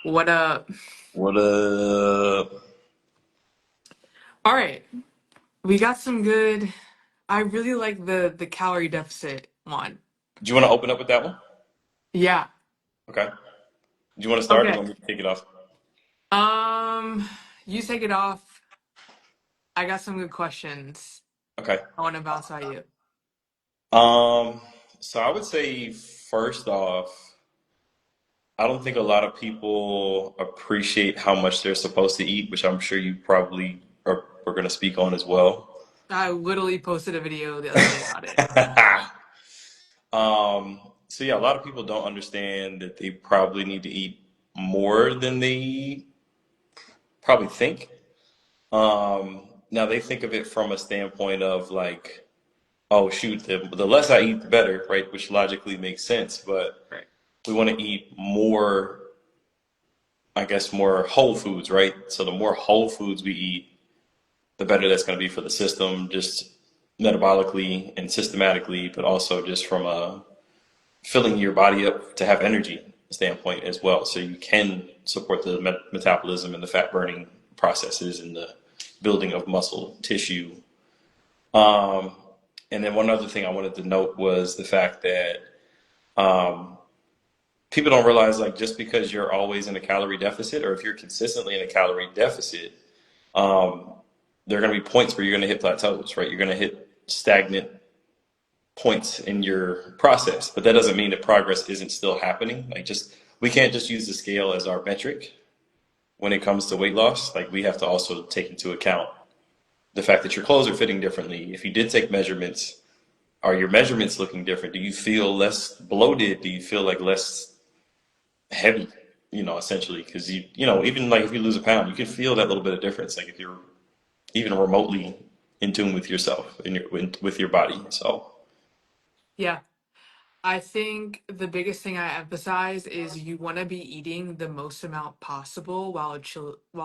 What up? What up? All right, we got some good. I really like the calorie deficit one. Do you want to open up with that one? Yeah. Okay. Do you want to start or you Okay. want me to kick it off? Um, you take it off. I got some good questions. Okay. I want to bounce by you. Um, so I would say first off, I don't think a lot of people appreciate how much they're supposed to eat, which I'm sure you probably are going to speak on as well. I literally posted a video the other day about it. So yeah, a lot of people don't understand that they probably need to eat more than they probably think. Now they think of it from a standpoint of like, oh shoot, the less I eat, the better, right? Which logically makes sense, but Right. we want to eat more, I guess, more whole foods, right? So the more whole foods we eat, the better that's going to be for the system, just metabolically and systematically, but also just from a filling your body up to have energy standpoint as well. So you can support the metabolism and the fat burning processes and the building of muscle tissue. Um, and then one other thing I wanted to note was the fact that um, people don't realize like just because you're always in a calorie deficit, or if you're consistently in a calorie deficit, um, there are going to be points where you're going to hit plateaus, right? You're going to hit stagnant points in your process, but that doesn't mean that progress isn't still happening. Like just we can't just use the scale as our metric when it comes to weight loss. Like we have to also take into account the fact that your clothes are fitting differently. If you did take measurements, are your measurements looking different? Do you feel less bloated? Do you feel like less heavy? Essentially, because even like if you lose a pound, you can feel that little bit of difference. Like if you're even remotely in tune with yourself and with your body. So, Yeah. I think the biggest thing I emphasize is you want to be eating the most amount possible while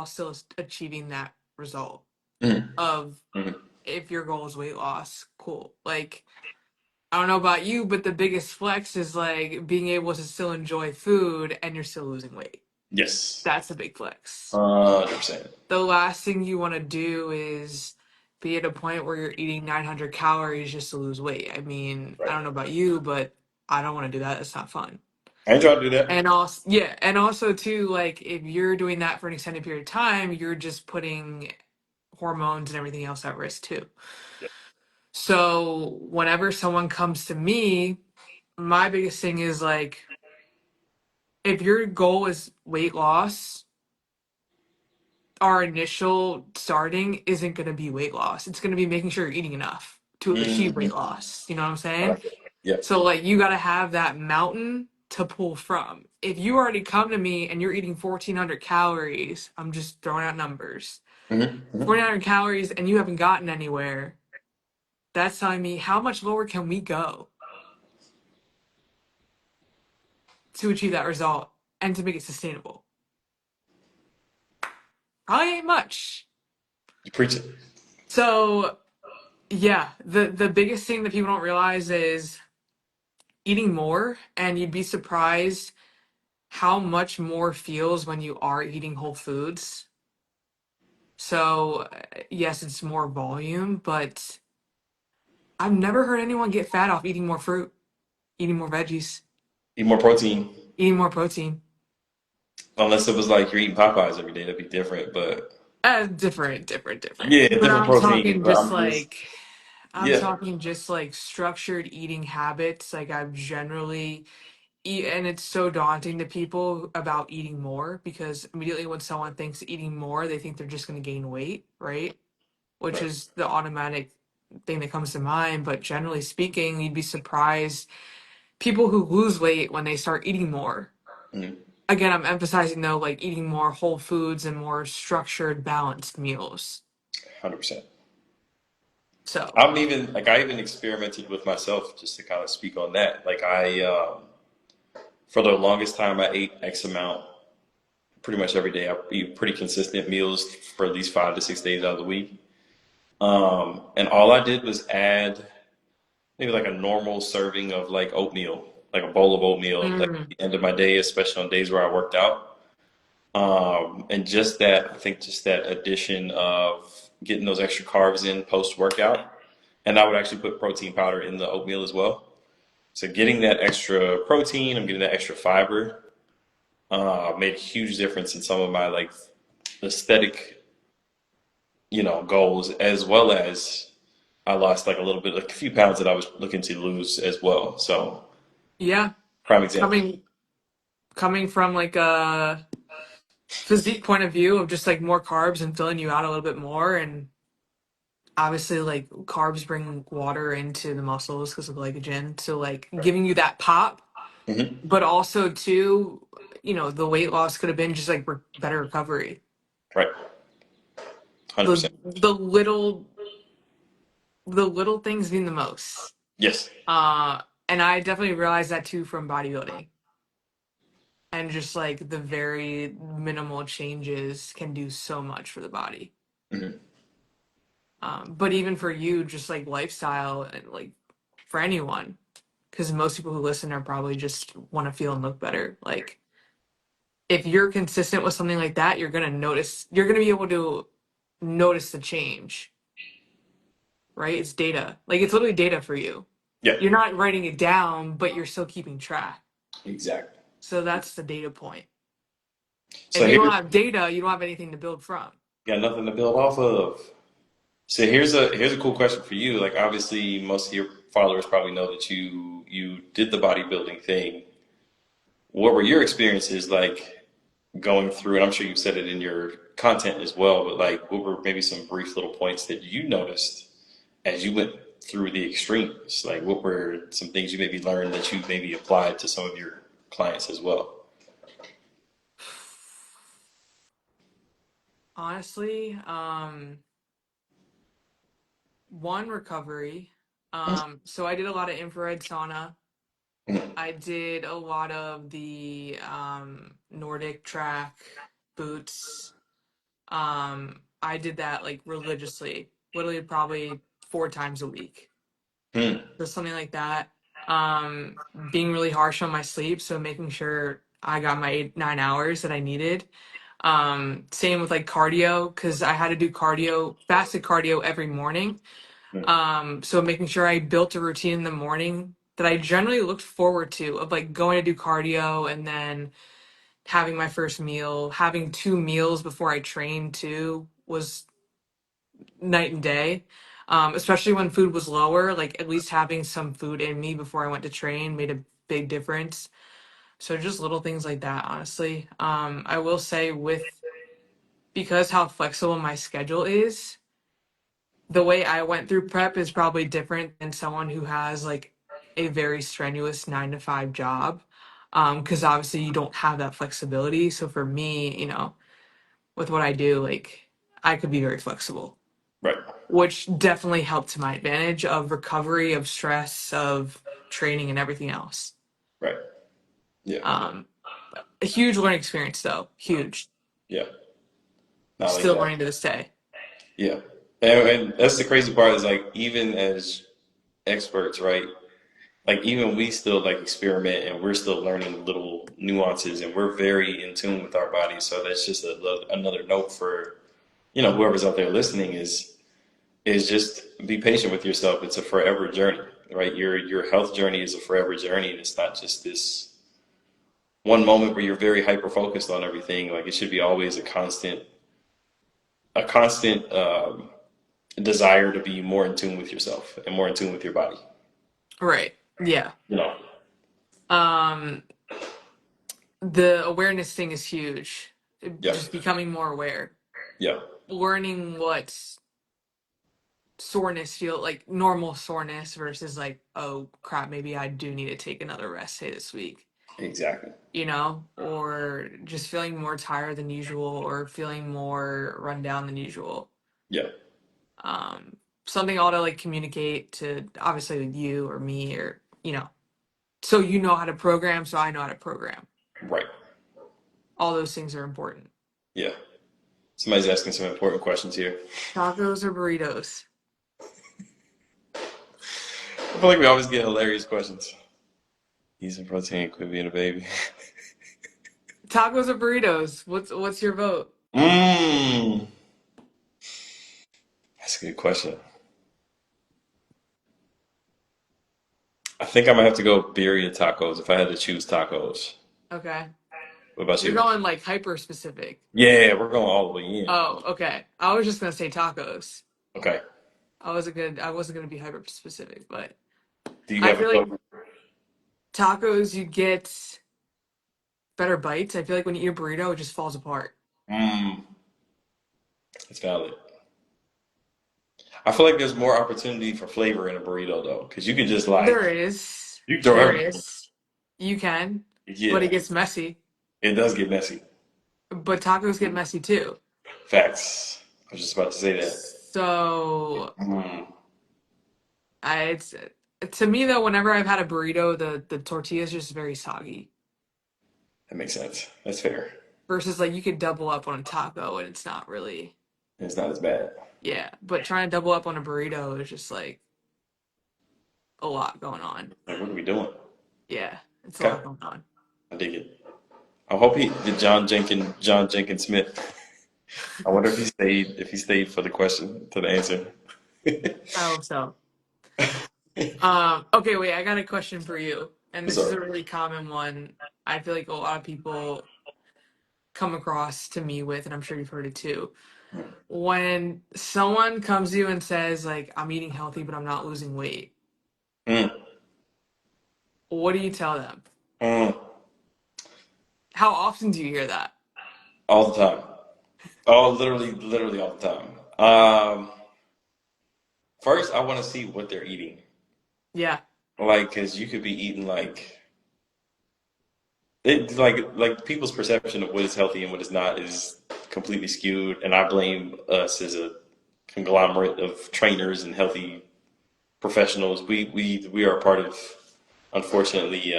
still achieving that result mhm, of mhm. if your goal is weight loss, cool. Like I don't know about you, but the biggest flex is like being able to still enjoy food and you're still losing weight. Yes, That's a big flex. 100%. The last thing you want to do is be at a point where you're eating 900 calories just to lose weight. I mean, I Right. don't know about you, but I don't want to do that. It's not fun. I ain't trying to do that. And also, yeah, and also too, like if you're doing that for an extended period of time, you're just putting hormones and everything else at risk too. So whenever someone comes to me, my biggest thing is like if your goal is weight loss, our initial starting isn't going to be weight loss. It's going to be making sure you're eating enough to achieve weight Hmm. loss. You know what I'm I saying? like that. Yeah. So like you got to have that mountain to pull from. If you already come to me and you're eating 1400 calories, I'm just throwing out numbers. Hmm. 1400 calories and you haven't gotten anywhere. That's telling me how much lower can we go to achieve that result and to make it sustainable? Probably ain't much. You preach it. So yeah, the biggest thing that people don't realize is eating more, and you'd be surprised how much more feels when you are eating whole foods. So yes, it's more volume, but I've never heard anyone get fat off eating more fruit, eating more veggies, Eat more protein. eating more protein. Unless it was like you're eating Popeyes every day, that'd be different. But Different. yeah, But different protein. But I'm just, I'm yeah, talking just like structured eating habits. Like I've generally eat, and it's so daunting to people about eating more because immediately when someone thinks eating more, they think they're just going to gain weight, right? Which right. is the automatic thing that comes to mind. But generally speaking, you'd be surprised people who lose weight when they start eating more. Mm-hmm. Again, I'm emphasizing though, like eating more whole foods and more structured, balanced meals. 100%. So, I'm even like I even experimented with myself just to kind of speak on that. Like for the longest time, I ate X amount pretty much every day. I eat pretty consistent meals for at least 5 to 6 days out of the week. And all I did was add maybe like a normal serving of like oatmeal, like a bowl of oatmeal, like mm, at the end of my day, especially on days where I worked out. And just that, I think just that addition of getting those extra carbs in post workout. And I would actually put protein powder in the oatmeal as well. So getting that extra protein, I'm getting that extra fiber, made a huge difference in some of my like aesthetic, goals, as well as I lost like a little bit, like a few pounds that I was looking to lose as well. So Yeah, prime example. coming coming from like a physique point of view of just like more carbs and filling you out a little bit more, and obviously like carbs bring water into the muscles because of glycogen, so like Right. giving you that pop, Hmm. but also too, the weight loss could have been just like better recovery. Right. The 100%. the little the little things mean the most. Yes. Uh, and I definitely realized that too from bodybuilding. And just like the very minimal changes can do so much for the body. Hmm. But even for you, just like lifestyle and like for anyone, because most people who listen are probably just want to feel and look better. Like if you're consistent with something like that, you're gonna be able to notice the change, right? It's data. Like it's literally data for you. Yeah. You're not writing it down, but you're still keeping track. Exactly. So that's the data point. So If you don't here's have data, you don't have anything to build from. got nothing to build off of. So here's a cool question for you. Like obviously most of your followers probably know that you did the bodybuilding thing. What were your experiences like going through, and I'm sure you said it in your content as well, but like what were maybe some brief little points that you noticed as you went through the extremes? Like what were some things you maybe learned that you maybe applied to some of your clients as well? Honestly, one, recovery. So I did a lot of infrared sauna. Mhm. I did a lot of the Nordic track boots. I did that like religiously, literally probably 4 times a week. Mhm. So something like that. Being really harsh on my sleep, so making sure I got my 8, 9 hours that I needed. Same with like cardio, because I had to do cardio, fasted cardio every morning. Mhm. So making sure I built a routine in the morning that I generally looked forward to, of like going to do cardio and then having my first meal, having 2 meals before I trained too was night and day. Especially when food was lower, like at least having some food in me before I went to train made a big difference. So just little things like that, honestly. I will say because how flexible my schedule is, the way I went through prep is probably different than someone who has like a very strenuous 9 to 5 job. Because obviously you don't have that flexibility. So for me, with what I do, like I could be very flexible, Right. which definitely helped to my advantage of recovery, of stress, of training, and everything else. Right. Yeah. Um, a huge learning experience, though. Huge. Yeah. Not like Still that. learning to this day. Yeah. And that's the crazy part is like even as experts, right? Like even we still like experiment and we're still learning little nuances and we're very in tune with our bodies. So that's just another note for, whoever's out there listening is just be patient with yourself. It's a forever journey, right? Your health journey is a forever journey and it's not just this one moment where you're very hyper focused on everything. Like it should be always a constant desire to be more in tune with yourself and more in tune with your body. Right. Yeah. You know. Um, the awareness thing is huge. Yeah. Just becoming more aware, Yeah. learning what soreness feel like, normal soreness versus like, oh crap, maybe I do need to take another rest day this week, Exactly. or just feeling more tired than usual or feeling more run down than usual. Yeah. Um, Something I'll to like communicate to obviously with you or me, or so you know how to program, so I know how to program. Right. All those things are important. Yeah. Somebody's asking some important questions here. Tacos or burritos? I feel like we always get hilarious questions. Eat some protein, quit being a baby. Tacos or burritos? What's your vote? Mmm, that's a good question. I think I'm gonna have to go birria tacos if I had to choose tacos. Okay. What about You're you? going like hyper specific. Yeah, we're going all the way in. Oh, okay. I was just gonna say tacos. Okay. I wasn't gonna be hyper specific, but Do you I have a feel like go? tacos you get better bites. I feel like when you eat a burrito, it just falls apart. Mmm, it's valid. I feel like there's more opportunity for flavor in a burrito though, because you can just like There is. you can throw There everything. is. You can, but it Yeah, gets messy. it does get messy. But tacos get messy too. Facts. I was just about to say that. So Mm, it's to me though, whenever I've had a burrito, the tortilla is just very soggy. that makes sense. That's fair. Versus like you could double up on a taco and it's not really, It's not as bad. yeah. But trying to double up on a burrito is just like a lot going on. Like, what are we doing? Yeah, it's a Okay, lot going on. I dig it. I hope he did John Jenkins Smith. I wonder if he stayed for the question to the answer. I hope so. Okay, wait, I got a question for you. And What's this is up? a really common one. I feel like a lot of people come across to me with, and I'm sure you've heard it too. When someone comes to you and says, like, I'm eating healthy, but I'm not losing weight, Mm, what do you tell them? mm, How often do you hear that? all the time. Oh, literally all the time. First, I want to see what they're eating. Yeah, Like, because you could be eating like people's perception of what is healthy and what is not is completely skewed, and I blame us as a conglomerate of trainers and healthy professionals. We are a part of, unfortunately,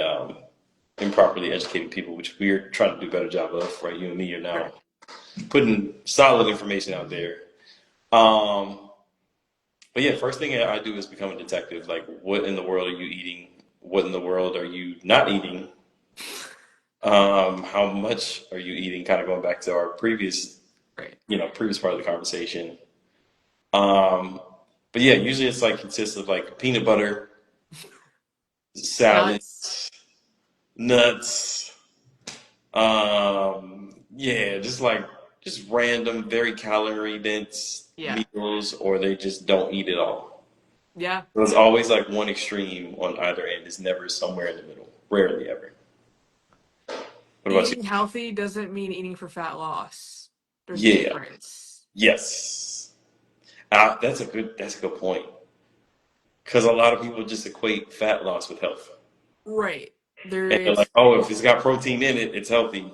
improperly educating people, which we're trying to do a better job of. Right, you and me are now right. putting solid information out there. Um, but yeah, first thing I do is become a detective. Like, what in the world are you eating? What in the world are you not eating? How much are you eating? Kind of going back to our previous, Right. previous part of the conversation. Um, but yeah, usually it's like consists of like peanut butter, Nuts. salads, nuts. Yeah, just random, very calorie dense Yeah. meals, or they just don't eat at all. Yeah. So it's always like one extreme on either end. It's never somewhere in the middle. Rarely ever. What about you? Eating healthy doesn't mean eating for fat loss. There's a Yeah. difference. Yes. That's a good point. Because a lot of people just equate fat loss with health. Right. There And they're like, is, oh, if it's got protein in it, it's healthy.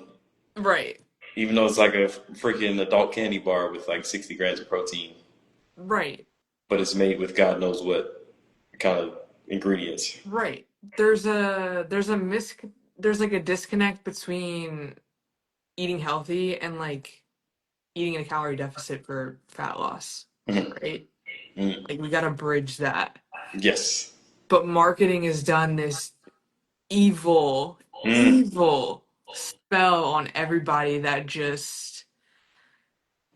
right. Even though it's like a freaking adult candy bar with like 60 grams of protein, Right. but it's made with God knows what kind of ingredients. Right. There's like a disconnect between eating healthy and like eating in a calorie deficit for fat loss, Mhm. right? Mhm. Like we gotta bridge that. Yes. But marketing has done this evil, Mm. evil spell on everybody that just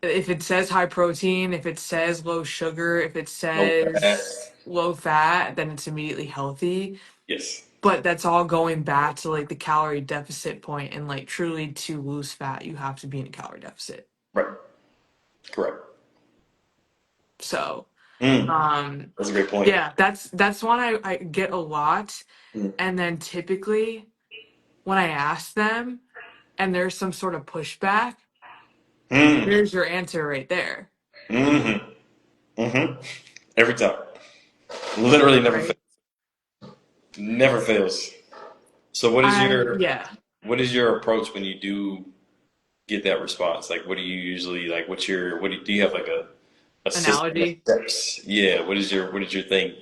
if it says high protein, if it says low sugar, if it Low fat. says low fat, then it's immediately healthy. Yes. But that's all going back to like the calorie deficit point, and like truly to lose fat, you have to be in a calorie deficit. Right. Correct. So, Mm. um, That's a great point. yeah, that's one I get a lot. Mm. And then typically when I ask them and there's some sort of pushback, Mm. there's your answer right there. Mm-hmm. Mm-hmm. Every time. Literally never Right. never fails. So Yeah, what is your approach when you do get that response? Like what do you usually like do you have like a system of analogy. steps? Yeah, what is your thing?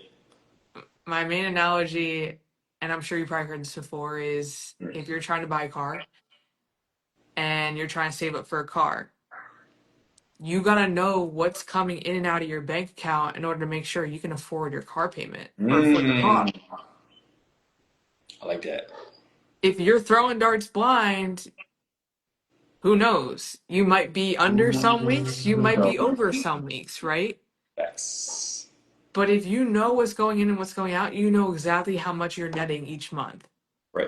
My main analogy, and I'm sure you probably heard this before, is if you're trying to buy a car and you're trying to save up for a car, you gotta know what's coming in and out of your bank account in order to make sure you can afford your car payment or afford your car. Mm. I like that. If you're throwing darts blind, who knows? You might be under some weeks, you might be over some weeks, right? Facts. But if you know what's going in and what's going out, you know exactly how much you're netting each month. Right.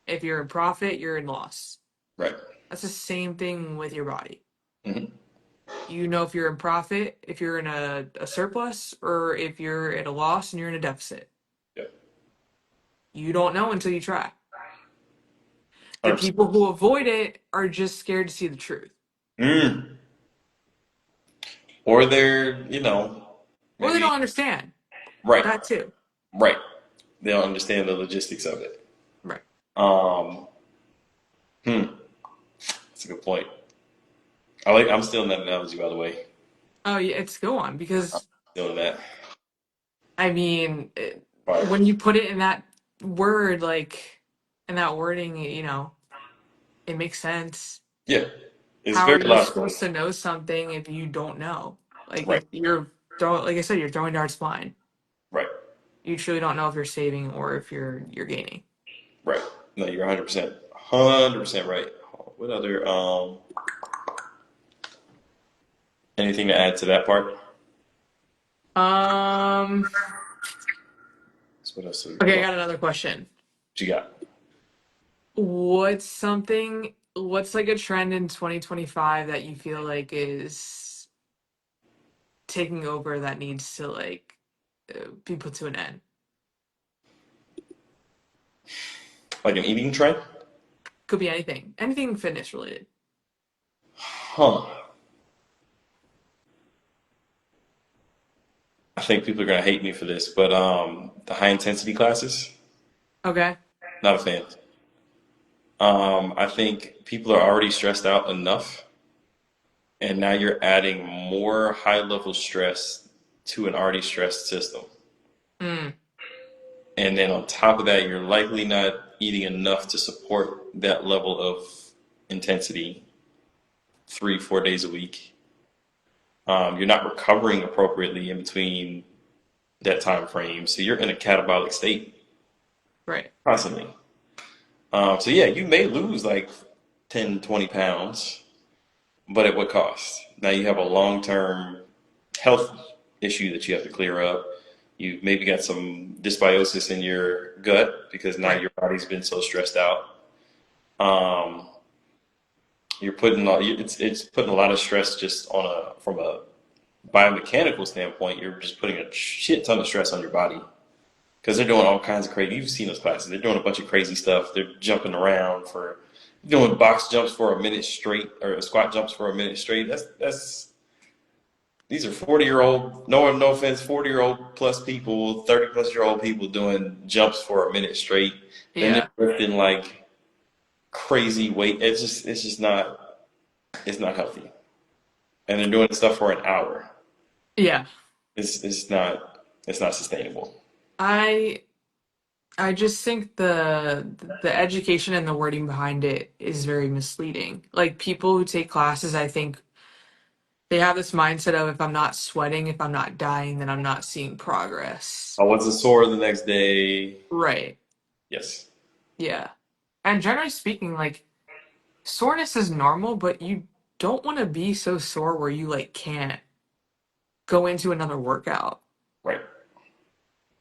If you're in profit, you're in loss. Right. That's the same thing with your body. Hmm. You know if you're in profit, if you're in a surplus, or if you're at a loss and you're in a deficit. Yeah. You don't know until you try. The 100%. people who avoid it are just scared to see the truth. Mm. Or they're, Or they maybe don't understand. right. That too. Right. They don't understand the logistics of it. Right. Um, that's a good point. I'm still in that analogy, by the way. Oh, yeah, it's go on because Still in that. I mean, Fire. when you put it in that word, like in that wording, it makes sense. Yeah. It's How are very you logical. supposed to know something if you don't know? Like Right. if you're throwing, like I said, you're throwing darts blind. Right. You truly don't know if you're saving or if you're gaining. Right. No, you're 100%. 100% right. What other, anything to add to that part? Um. So what else? Okay, I got another question. What you got? What's like a trend in 2025 that you feel like is taking over that needs to like be put to an end? Like an eating trend? Could be anything, anything fitness related. Huh. I think people are gonna hate me for this, but the high intensity classes, Okay. not a fan. I think people are already stressed out enough, and now you're adding more high level stress to an already stressed system. Mm, And then on top of that, you're likely not eating enough to support that level of intensity 3, 4 days a week. You're not recovering appropriately in between that time frame, so you're in a catabolic state right. constantly. So yeah, you may lose like 10, 20 pounds, but at what cost? Now you have a long-term health issue that you have to clear up. You've maybe got some dysbiosis in your gut because now Right. your body's been so stressed out. Um, you're putting it's putting a lot of stress just on a from a biomechanical standpoint. You're just putting a shit ton of stress on your body because they're doing all kinds of crazy. You've seen those classes. They're doing a bunch of crazy stuff. They're jumping around for doing box jumps for a minute straight or squat jumps for a minute straight. That's these are 40-year-old, no offense, 40-year-old plus people, 30 plus year old people doing jumps for a minute straight. Then they're Yeah. lifting like crazy weight. It's just not healthy. And they're doing stuff for an hour. Yeah. It's not sustainable. I I just think the education and the wording behind it is very misleading. Like people who take classes, I think they have this mindset of if I'm not sweating, if I'm not dying, then I'm not seeing progress. I wasn't sore the next day. Right. Yes. Yeah. And generally speaking, like soreness is normal, but you don't want to be so sore where you like can't go into another workout. Right.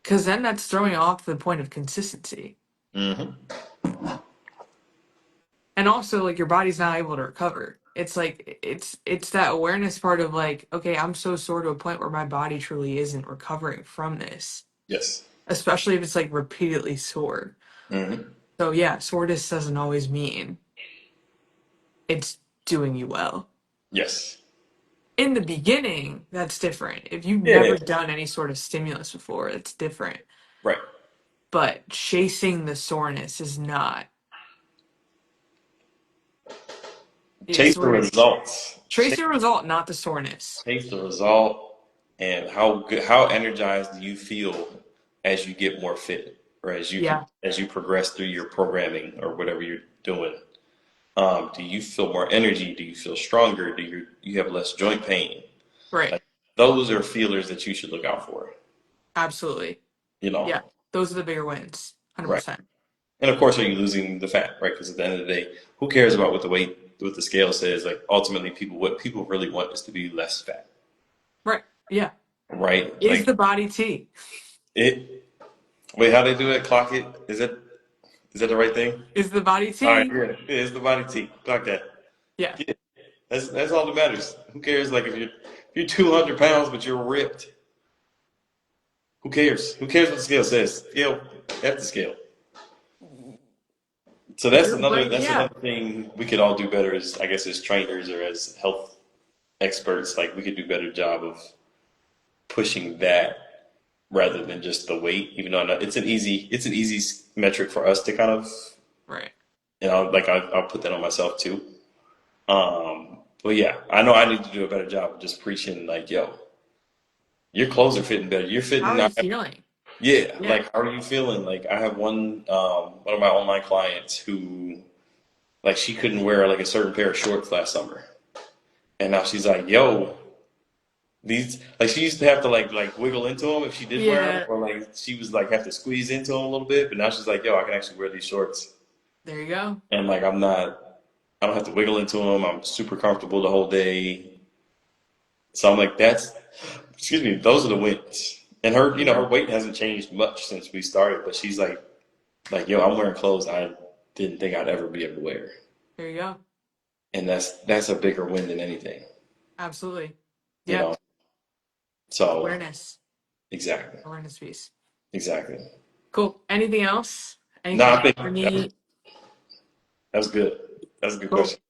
Because then that's throwing off the point of consistency. Hmm. And also like your body's not able to recover. It's like it's that awareness part of like, okay, I'm so sore to a point where my body truly isn't recovering from this. Yes. Especially if it's like repeatedly sore. Hmm. So yeah, soreness doesn't always mean it's doing you well. Yes. In the beginning, that's different. If you've Yeah. never done any sort of stimulus before, it's different. Right. But chasing the soreness is not. Chase It's the where results. trace your result, not the soreness. Chase the result, and how energized do you feel as you get more fit, or Yeah, as you progress through your programming or whatever you're doing? Do you feel more energy? Do you feel stronger? Do you have less joint pain? right. Like those are feelers that you should look out for. Absolutely. You Yeah, know, those are the bigger wins. right? 100%. And of course, are you losing the fat, right? Because at the end of the day, who cares about what the weight? what the scale says. Like ultimately, what people really want is to be less fat, Right. Yeah. right? Is Like the body T? it. Wait, how they do it? Clock it? Is that the right thing? Is the body All right, T? yeah, it is the body T. Clock that. Yeah. Yeah, that's all that matters. Who cares? Like if you're 200 pounds but you're ripped, who cares? Who cares what the scale says? Scale, F the scale. So If that's your another brain, that's yeah. another thing we could all do better as I guess as trainers or as health experts. Like we could do a better job of pushing that rather than just the weight. Even though I know it's an easy metric for us to kind of Right. like I'll put that on myself too. But yeah, I know I need to do a better job of just preaching like, yo, your clothes are fitting better. You're How fitting are you not. feeling? Yeah, Yeah. like how are you feeling? Like I have one of my online clients who like she couldn't wear like a certain pair of shorts last summer. And now she's like, yo, these like she used to have to like wiggle into them if she did wear them, Yeah. or like she was like have to squeeze into them a little bit. But now she's like, yo, I can actually wear these shorts, There you go. and like I don't have to wiggle into them. I'm super comfortable the whole day. So I'm like, excuse me, those are the wins. And There you her go. weight hasn't changed much since we started, but she's like, yo, I'm wearing clothes I didn't think I'd ever be able to wear, There you go. and that's a bigger win than anything, Absolutely. you Yeah. know. So Awareness. exactly, Awareness piece. exactly. Cool. Anything else? No, Anything I else think for that was, me? that was good. That's a good Cool. question.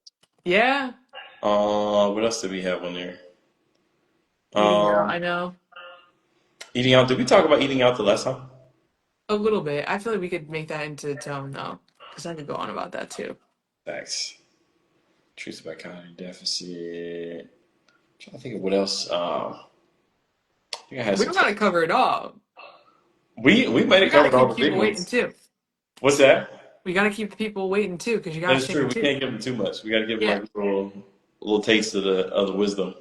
Yeah. What else did we have on there? Eating out, Um, I know. eating out. Did we talk about eating out the last time? A little bit. I feel like we could make that into tone though. Because I could go on about that too. Facts. Truth about calorie deficit. Trying to think of what else. I think I had We some don't stuff. gotta cover it all. We might We have gotta covered all keep the the big people waiting ones. too. What's that? We gotta keep the people waiting too, because you That gotta is share true. them We too. can't give them too much. We got to give them Yeah. like a little taste of the wisdom.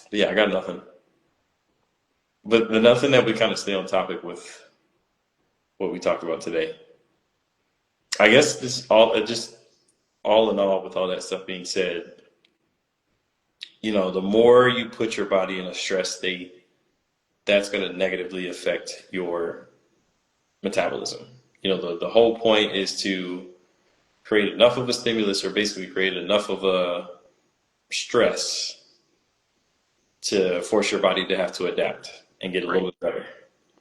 But yeah, I got nothing. But the nothing that we kind of stay on topic with what we talked about today. I guess this just all in all, with all that stuff being said, the more you put your body in a stress state, that's going to negatively affect your metabolism. The whole point is to create enough of a stimulus or basically create enough of a stress to force your body to have to adapt and get a Right. little bit better.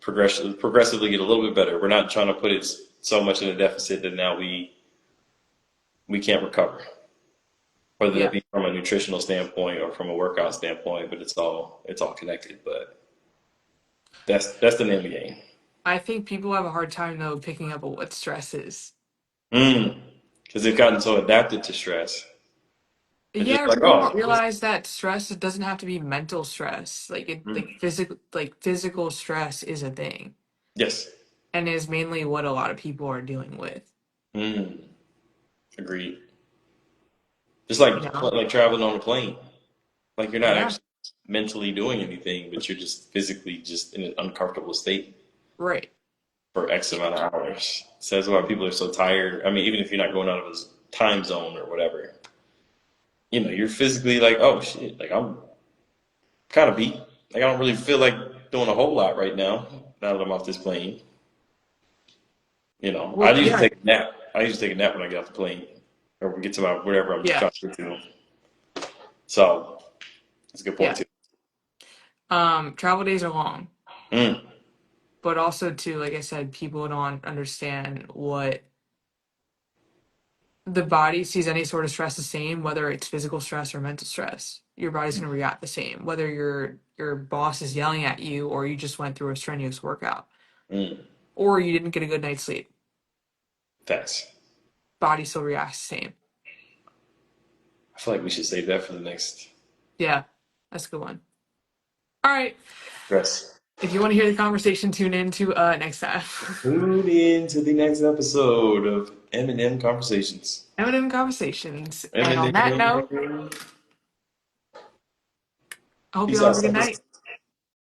Progressively get a little bit better. We're not trying to put it so much in a deficit that now we can't recover, whether that Yeah. be from a nutritional standpoint or from a workout standpoint. But it's all connected. But that's the name of the game. I think people have a hard time though picking up on what stress is. Because they've gotten so adapted to stress. They're just Yeah, like, people oh, don't realize that stress, it doesn't have to be mental stress. Physical stress is a thing yes, and is mainly what a lot of people are dealing with. agreed. Just You know? like traveling on a plane. Like you're not Yeah. actually mentally doing anything, but you're just physically just in an uncomfortable state Right. for X amount of hours. So that's why people are so tired. I mean, even if you're not going out of a time zone or whatever, you're physically like, oh shit, like I'm kind of beat. Like I don't really feel like doing a whole lot right now. Now that I'm off this plane, I Well, usually yeah. take a nap. I usually take a nap when I get off the plane or get to my whatever I'm Yeah. trying to get to. So that's a good point Yeah. too. Travel days are long, Mm, but also too, like I said, people don't understand what the body sees any sort of stress the same, whether it's physical stress or mental stress. Your body's going to react the same, whether your boss is yelling at you or you just went through a strenuous workout mm, or you didn't get a good night's sleep. facts. Body still reacts the same. I feel like we should save that for the next Yeah, that's a good one. All right. stress. If you want to hear the conversation, tune in to next time. Tune in to the next episode of M&M Conversations. M&M Conversations. And on that note, M&M. I hope you Peace all out, have a good Suckers. night.